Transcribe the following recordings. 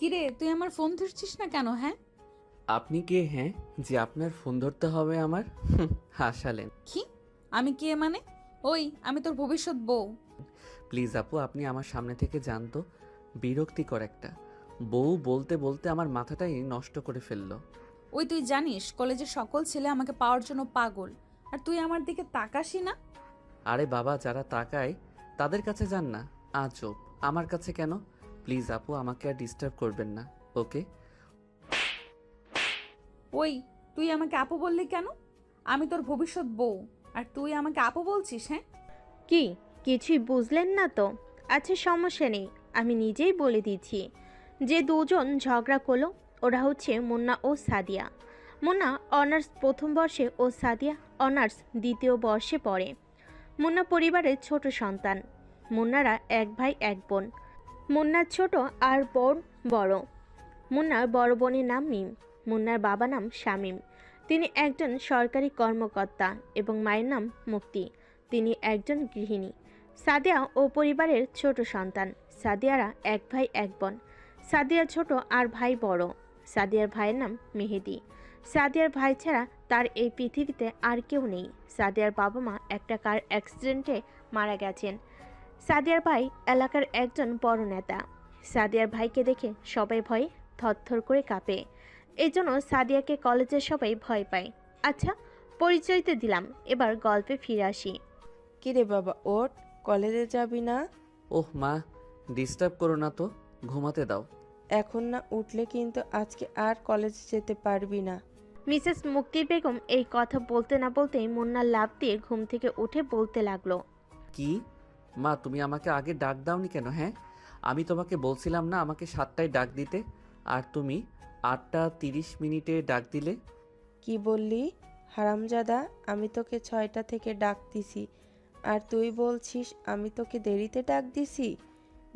কিরে, তুই আমার ফোন ধরছিস না কেন? হ্যাঁ, আপনি কে? হ্যাঁ, যে আপনার ফোন ধরতে হবে আমার? হাসালেন। কি? আমি কে মানে? ওই, আমি তোর ভবিষ্যৎ বউ। প্লিজ আপু, আপনি আমার সামনে থেকে যান তো। বিরক্তিকর একটা বউ বলতে বলতে আমার মাথাটাই নষ্ট করে ফেললো। ওই, তুই জানিস কলেজের সকল ছেলে আমাকে পাওয়ার জন্য পাগল, আর তুই আমার দিকে তাকাসই না। আরে বাবা, যারা তাকায় তাদের কাছে যান না। আজব, আমার কাছে কেন? প্লিজ আপু, আমাকে আর ডিস্টার্ব করবেন না, ওকে? ওই, তুই আমাকে আপু বললি কেন? আমি তোর ভবিষ্যৎ বউ, আর তুই আমাকে আপু বলছিস? হ্যাঁ, কি? কিছুই বুঝলেন না তো? আচ্ছা, সমস্যা নেই, আমি নিজেই বলে দিচ্ছি। যে দুজন ঝগড়া করলো ওরা হচ্ছে মুন্না ও সাদিয়া। মুন্না অনার্স প্রথম বর্ষে ও সাদিয়া অনার্স দ্বিতীয় বর্ষে পড়ে। মুন্না পরিবারের ছোট সন্তান। মুন্নারা এক ভাই এক বোন। মুন্নার ছোট আর বোন বড়। মুন্নার বড় বোনের নাম মিম। মুন্নার বাবা নাম শামীম। তিনি একজন সরকারি কর্মকর্তা এবং মায়ের নাম মুক্তি। তিনি একজন গৃহিণী। সাদিয়া ও পরিবারের ছোট সন্তান। সাদিয়ারা এক ভাই এক বোন। সাদিয়া ছোট আর ভাই বড়। সাদিয়ার ভাইয়ের নাম মেহেদি। সাদিয়ার ভাই ছাড়া তার এই পৃথিবীতে আর কেউ নেই। সাদিয়ার বাবা মা একটা কার অ্যাক্সিডেন্টে মারা গেছেন। সাদিয়ার ভাই এলাকার একজন বড় নেতা। সাদিয়ার ভাইকে দেখে সবাই ভয়ে থরথর করে কাঁপে। এই জন্য সাদিয়াকে কলেজের সবাই ভয় পায়। আচ্ছা, পরিচয় তো দিলাম, এবার গল্পে ফিরে আসি। কিরে বাবা, ওঠ, কলেজে যাবি না? ওহ মা, ডিস্টার্ব করো না তো, ঘুমাতে দাও। এখন না উঠলে কিন্তু আজকে আর কলেজে যেতে পারবি না। মিসেস মুক্তি বেগম এই কথা বলতে না বলতেই মুন্না লাফ দিয়ে ঘুম থেকে উঠে বলতে লাগলো। কি? মা, তুমি আমাকে আগে ডাক দাওনি কেন? হ্যাঁ, আমি তোমাকে বলছিলাম না আমাকে 7টায় ডাক দিতে, আর তুমি 8টা 30 মিনিটে ডাক দিলে। কি বললি হারামজাদা? আমি তোকে 6টা থেকে ডাক দিছি, আর তুই বলছিস আমি তোকে দেরিতে ডাক দিছি?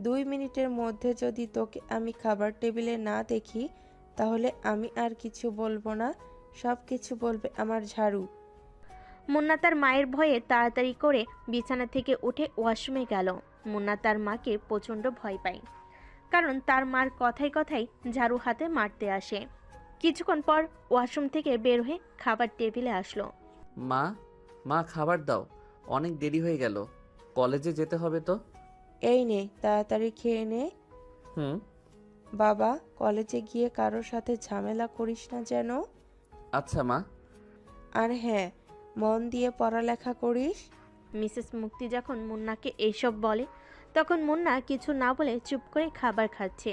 2 মিনিটের মধ্যে যদি তোকে আমি খাবার টেবিলে না দেখি, তাহলে আমি আর কিছু বলবো না, সব কিছু বলবে আমার ঝাড়ু। মুন্না তার মায়ের ভয়ে তাড়াতাড়ি করে বিছানা থেকে উঠে ওয়াশরুমে গেল। মুন্না তার মাকে প্রচণ্ড ভয় পায়, কারণ তার মার কথায় কথায় ঝাড়ু হাতে মারতে আসে। কিছুক্ষণ পর ওয়াশরুম থেকে বের হয়ে খাবার টেবিলে আসলো। মা, মা খাবার দাও, অনেক দেরি হয়ে গেল, কলেজে যেতে হবে তো। এই নে, তাড়াতাড়ি খেয়ে নে। হুম। বাবা, কলেজে গিয়ে কারোর সাথে ঝামেলা করিস না যেন। আচ্ছা মা। আর হ্যাঁ, মন দিয়ে পড়ালেখা করিস। মিসেস মুক্তি যখন মুন্নাকে এইসব বলে, তখন মুন্না কিছু না বলে চুপ করে খাবার খাচ্ছে।